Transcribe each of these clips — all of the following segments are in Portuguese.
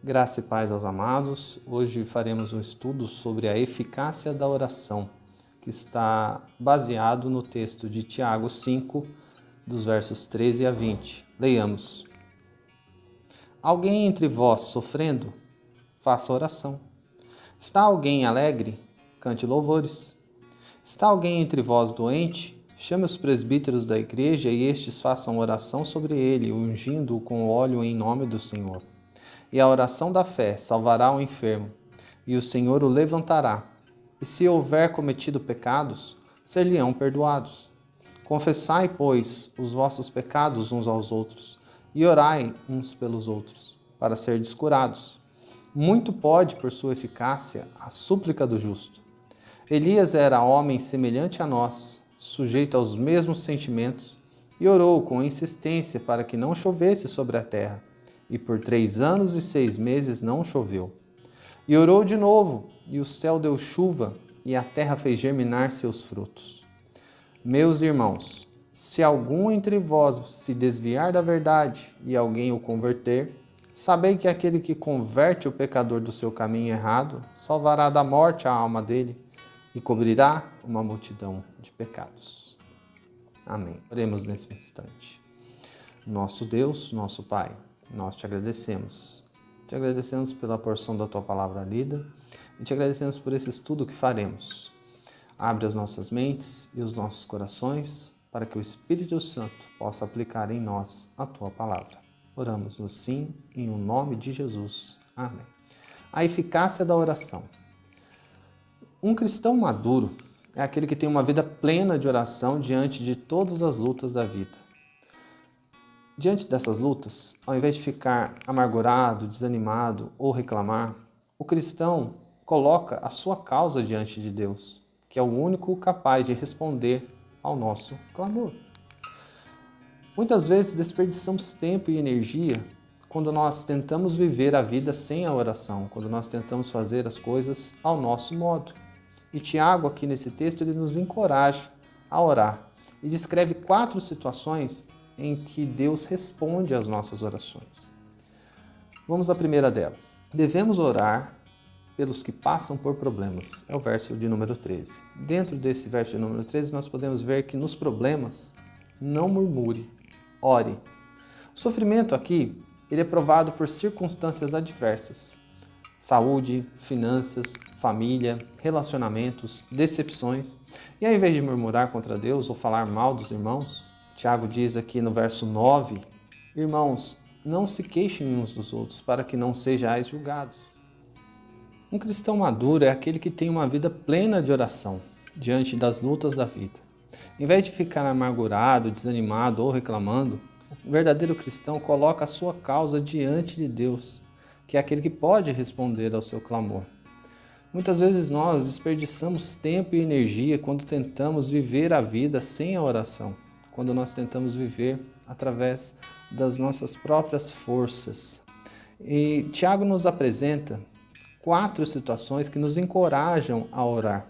Graça e paz aos amados. Hoje faremos um estudo sobre a eficácia da oração, que está baseado no texto de Tiago 5, dos versos 13 a 20. Leiamos. Alguém entre vós sofrendo? Faça oração. Está alguém alegre? Cante louvores. Está alguém entre vós doente? Chame os presbíteros da igreja e estes façam oração sobre ele, ungindo-o com óleo em nome do Senhor. E a oração da fé salvará o enfermo, e o Senhor o levantará. E se houver cometido pecados, ser-lhe-ão perdoados. Confessai, pois, os vossos pecados uns aos outros, e orai uns pelos outros, para serdes curados. Muito pode, por sua eficácia, a súplica do justo. Elias era homem semelhante a nós, sujeito aos mesmos sentimentos, e orou com insistência para que não chovesse sobre a terra. E por 3 anos e 6 meses não choveu. E orou de novo, e o céu deu chuva, e a terra fez germinar seus frutos. Meus irmãos, se algum entre vós se desviar da verdade, e alguém o converter, sabei que aquele que converte o pecador do seu caminho errado, salvará da morte a alma dele, e cobrirá uma multidão de pecados. Amém. Oremos nesse instante. Nosso Deus, nosso Pai, nós te agradecemos. Te agradecemos pela porção da tua palavra lida e te agradecemos por esse estudo que faremos. Abre as nossas mentes e os nossos corações para que o Espírito Santo possa aplicar em nós a tua palavra. Oramos assim em o nome de Jesus. Amém. A eficácia da oração. Um cristão maduro é aquele que tem uma vida plena de oração diante de todas as lutas da vida. Diante dessas lutas, ao invés de ficar amargurado, desanimado ou reclamar, o cristão coloca a sua causa diante de Deus, que é o único capaz de responder ao nosso clamor. Muitas vezes desperdiçamos tempo e energia quando nós tentamos viver a vida sem a oração, quando nós tentamos fazer as coisas ao nosso modo. E Tiago, aqui nesse texto, ele nos encoraja a orar e descreve 4 situações em que Deus responde às nossas orações. Vamos à primeira delas. Devemos orar pelos que passam por problemas. É o verso de número 13. Dentro desse verso de número 13, nós podemos ver que nos problemas, não murmure, ore. O sofrimento aqui, ele é provado por circunstâncias adversas. Saúde, finanças, família, relacionamentos, decepções. E ao invés de murmurar contra Deus ou falar mal dos irmãos, Tiago diz aqui no verso 9, irmãos, não se queixem uns dos outros, para que não sejais julgados. Um cristão maduro é aquele que tem uma vida plena de oração, diante das lutas da vida. Em vez de ficar amargurado, desanimado ou reclamando, o verdadeiro cristão coloca a sua causa diante de Deus, que é aquele que pode responder ao seu clamor. Muitas vezes nós desperdiçamos tempo e energia quando tentamos viver a vida sem a oração. Quando nós tentamos viver através das nossas próprias forças. E Tiago nos apresenta 4 situações que nos encorajam a orar.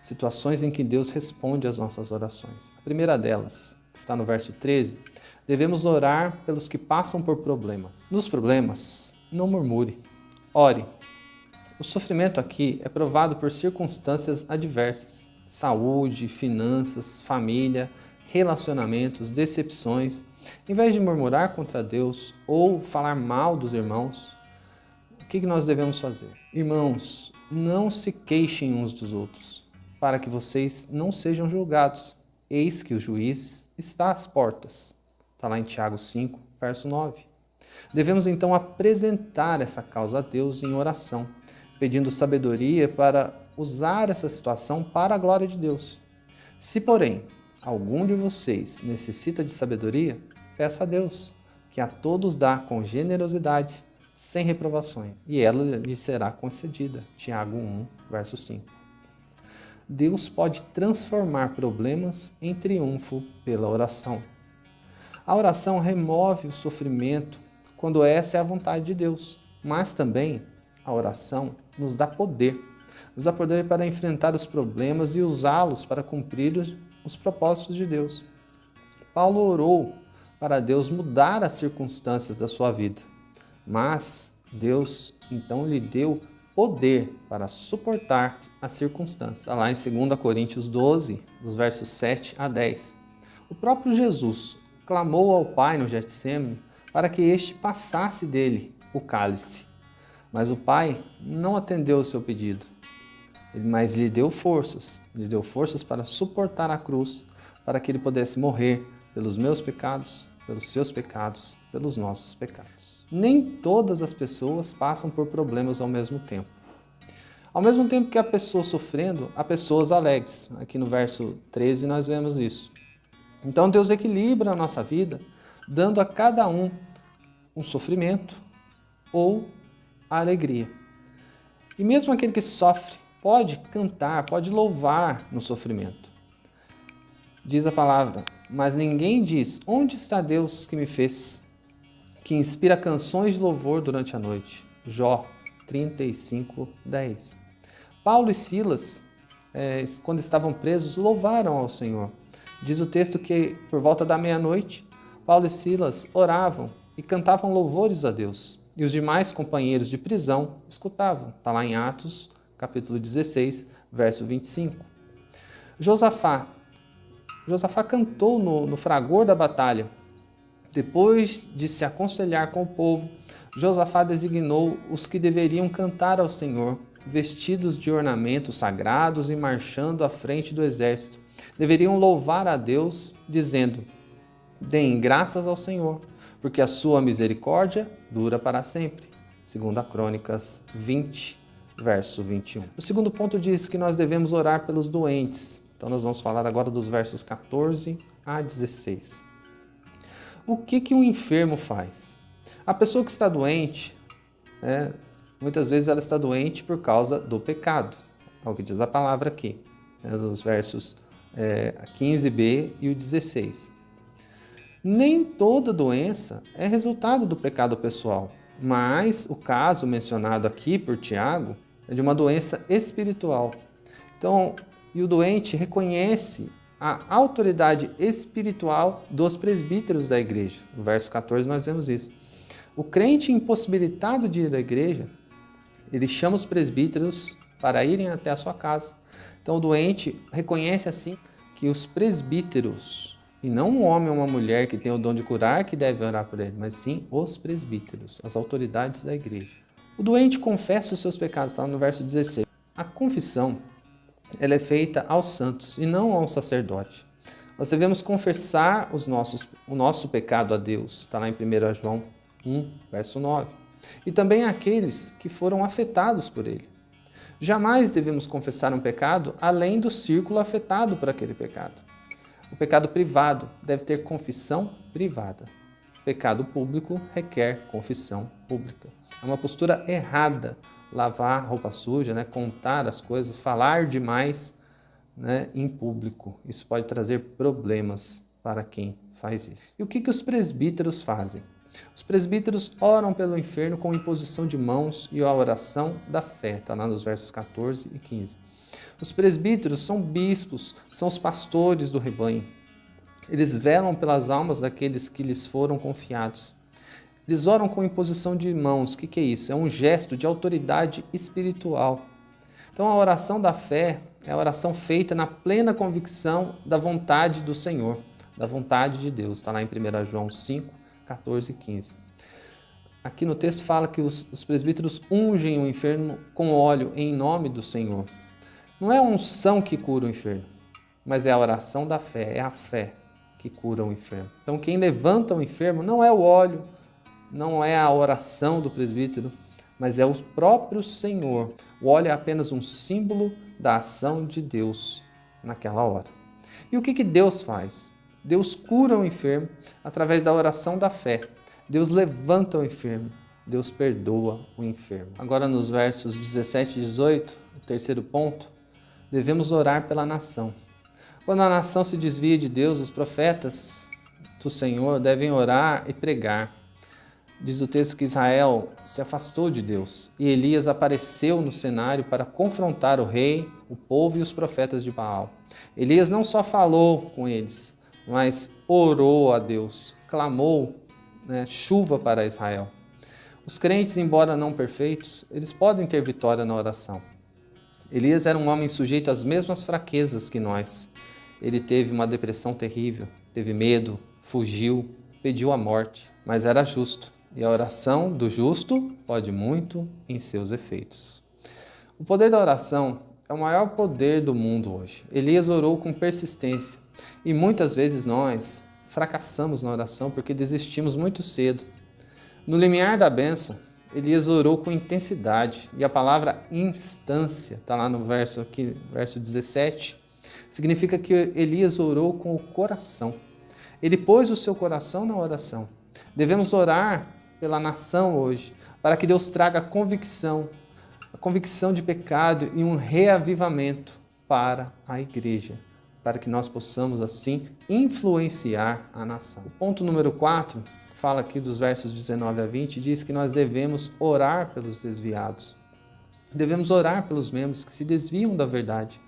Situações em que Deus responde às nossas orações. A primeira delas, que está no verso 13, devemos orar pelos que passam por problemas. Nos problemas, não murmure, ore. O sofrimento aqui é provado por circunstâncias adversas. Saúde, finanças, família, relacionamentos, decepções. Em vez de murmurar contra Deus ou falar mal dos irmãos, o que nós devemos fazer? Irmãos, não se queixem uns dos outros, para que vocês não sejam julgados. Eis que o juiz está às portas. Está lá em Tiago 5, verso 9. Devemos então apresentar essa causa a Deus em oração, pedindo sabedoria para usar essa situação para a glória de Deus. Se, porém, algum de vocês necessita de sabedoria, peça a Deus, que a todos dá com generosidade, sem reprovações, e ela lhe será concedida. Tiago 1, verso 5. Deus pode transformar problemas em triunfo pela oração. A oração remove o sofrimento quando essa é a vontade de Deus, mas também a oração nos dá poder. Nos dá poder para enfrentar os problemas e usá-los para cumprir os propósitos de Deus. Paulo orou para Deus mudar as circunstâncias da sua vida, mas Deus então lhe deu poder para suportar as circunstâncias. Está lá em 2 Coríntios 12, dos versos 7 a 10. O próprio Jesus clamou ao Pai no Getsêmani para que este passasse dele o cálice. Mas o Pai não atendeu o seu pedido, mas lhe deu forças para suportar a cruz, para que ele pudesse morrer pelos meus pecados, pelos seus pecados, pelos nossos pecados. Nem todas as pessoas passam por problemas ao mesmo tempo. Ao mesmo tempo que há pessoas sofrendo, há pessoas alegres. Aqui no verso 13 nós vemos isso. Então Deus equilibra a nossa vida, dando a cada um sofrimento ou a alegria. E mesmo aquele que sofre pode cantar, pode louvar no sofrimento. Diz a palavra, mas ninguém diz, onde está Deus que me fez? Que inspira canções de louvor durante a noite. Jó 35, 10. Paulo e Silas, quando estavam presos, louvaram ao Senhor. Diz o texto que, por volta da meia-noite, Paulo e Silas oravam e cantavam louvores a Deus. E os demais companheiros de prisão escutavam. Está lá em Atos, capítulo 16, verso 25. Josafá cantou no fragor da batalha. Depois de se aconselhar com o povo, Josafá designou os que deveriam cantar ao Senhor, vestidos de ornamentos sagrados e marchando à frente do exército. Deveriam louvar a Deus, dizendo, deem graças ao Senhor, porque a sua misericórdia dura para sempre. 2 Crônicas 20, verso 21. O segundo ponto diz que nós devemos orar pelos doentes. Então nós vamos falar agora dos versos 14 a 16. O que um enfermo faz? A pessoa que está doente, muitas vezes ela está doente por causa do pecado. É o que diz a palavra aqui, dos versos 15b e o 16. Nem toda doença é resultado do pecado pessoal, mas o caso mencionado aqui por Tiago é de uma doença espiritual. Então, e o doente reconhece a autoridade espiritual dos presbíteros da igreja. No verso 14 nós vemos isso. O crente impossibilitado de ir à igreja, ele chama os presbíteros para irem até a sua casa. Então o doente reconhece assim que os presbíteros, e não um homem ou uma mulher que tem o dom de curar que deve orar por ele, mas sim os presbíteros, as autoridades da igreja. O doente confessa os seus pecados, está no verso 16. A confissão, ela é feita aos santos e não ao sacerdote. Nós devemos confessar o nosso pecado a Deus, está lá em 1 João 1, verso 9. E também àqueles que foram afetados por ele. Jamais devemos confessar um pecado além do círculo afetado por aquele pecado. O pecado privado deve ter confissão privada. O pecado público requer confissão pública. É uma postura errada lavar roupa suja, contar as coisas, falar demais em público. Isso pode trazer problemas para quem faz isso. E o que os presbíteros fazem? Os presbíteros oram pelo enfermo com imposição de mãos e a oração da fé. Está lá nos versos 14 e 15. Os presbíteros são bispos, são os pastores do rebanho. Eles velam pelas almas daqueles que lhes foram confiados. Eles oram com imposição de mãos. O que é isso? É um gesto de autoridade espiritual. Então a oração da fé é a oração feita na plena convicção da vontade do Senhor, da vontade de Deus. Está lá em 1 João 5, 14 e 15. Aqui no texto fala que os presbíteros ungem o enfermo com óleo em nome do Senhor. Não é a unção que cura o enfermo, mas é a oração da fé, é a fé que cura o enfermo. Então quem levanta o enfermo não é o óleo, não é a oração do presbítero, mas é o próprio Senhor. O óleo é apenas um símbolo da ação de Deus naquela hora. E o que Deus faz? Deus cura o enfermo através da oração da fé. Deus levanta o enfermo. Deus perdoa o enfermo. Agora nos versos 17 e 18, o terceiro ponto, devemos orar pela nação. Quando a nação se desvia de Deus, os profetas do Senhor devem orar e pregar. Diz o texto que Israel se afastou de Deus e Elias apareceu no cenário para confrontar o rei, o povo e os profetas de Baal. Elias não só falou com eles, mas orou a Deus, clamou chuva para Israel. Os crentes, embora não perfeitos, eles podem ter vitória na oração. Elias era um homem sujeito às mesmas fraquezas que nós. Ele teve uma depressão terrível, teve medo, fugiu, pediu a morte, mas era justo. E a oração do justo pode muito em seus efeitos. O poder da oração é o maior poder do mundo hoje. Elias orou com persistência e muitas vezes nós fracassamos na oração porque desistimos muito cedo. No limiar da bênção, Elias orou com intensidade e a palavra instância, está lá no verso 17, significa que Elias orou com o coração. Ele pôs o seu coração na oração. Devemos orar pela nação hoje, para que Deus traga a convicção de pecado e um reavivamento para a igreja, para que nós possamos assim influenciar a nação. O ponto número 4, fala aqui dos versos 19 a 20, diz que nós devemos orar pelos desviados. Devemos orar pelos membros que se desviam da verdade,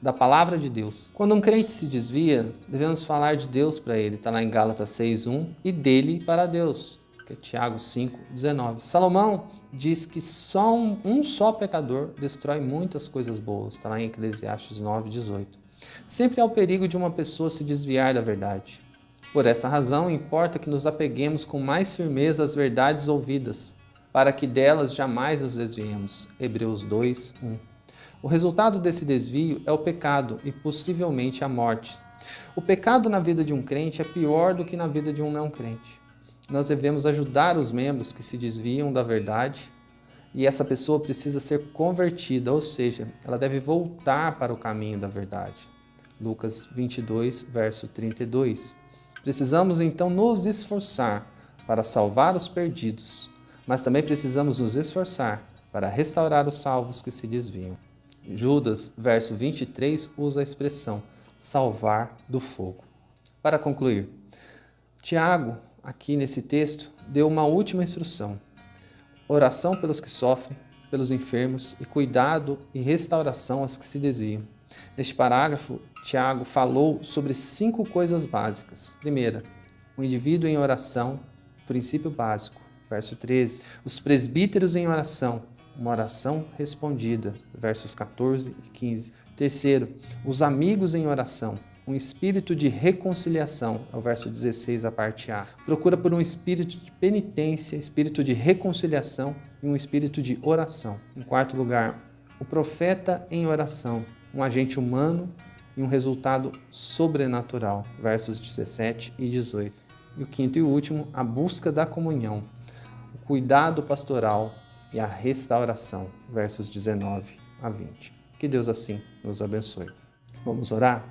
da palavra de Deus. Quando um crente se desvia, devemos falar de Deus para ele. Está lá em Gálatas 6:1, e dele para Deus, que é Tiago 5:19. Salomão diz que só um só pecador destrói muitas coisas boas. Está lá em Eclesiastes 9:18. Sempre há o perigo de uma pessoa se desviar da verdade. Por essa razão, importa que nos apeguemos com mais firmeza às verdades ouvidas, para que delas jamais nos desviemos. Hebreus 2:1. O resultado desse desvio é o pecado e possivelmente a morte. O pecado na vida de um crente é pior do que na vida de um não crente. Nós devemos ajudar os membros que se desviam da verdade e essa pessoa precisa ser convertida, ou seja, ela deve voltar para o caminho da verdade. Lucas 22, verso 32. Precisamos então nos esforçar para salvar os perdidos, mas também precisamos nos esforçar para restaurar os salvos que se desviam. Judas, verso 23, usa a expressão salvar do fogo. Para concluir, Tiago, aqui nesse texto, deu uma última instrução: oração pelos que sofrem, pelos enfermos e cuidado e restauração aos que se desviam. Neste parágrafo, Tiago falou sobre 5 coisas básicas. Primeira, o indivíduo em oração, princípio básico. Verso 13, os presbíteros em oração, uma oração respondida. Versos 14 e 15. Terceiro, os amigos em oração, um espírito de reconciliação. É o verso 16, a parte A. Procura por um espírito de penitência, espírito de reconciliação e um espírito de oração. Em quarto lugar, o profeta em oração, um agente humano e um resultado sobrenatural. Versos 17 e 18. E o quinto e último, a busca da comunhão, o cuidado pastoral e a restauração. Versos 19 a 20. Que Deus assim nos abençoe. Vamos orar?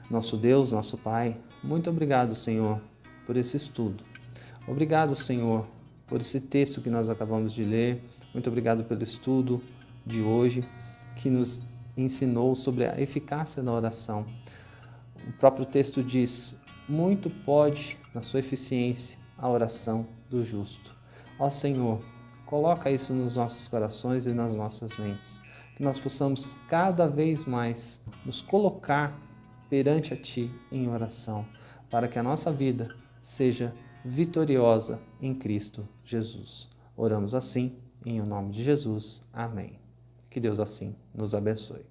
Nosso Deus, nosso Pai, muito obrigado, Senhor, por esse estudo. Obrigado, Senhor, por esse texto que nós acabamos de ler. Muito obrigado pelo estudo de hoje, que nos ensinou sobre a eficácia da oração. O próprio texto diz: muito pode, na sua eficiência, a oração do justo. Ó Senhor, coloca isso nos nossos corações e nas nossas mentes, que nós possamos cada vez mais nos colocar perante a Ti em oração, para que a nossa vida seja vitoriosa em Cristo Jesus. Oramos assim, em nome de Jesus. Amém. Que Deus assim nos abençoe.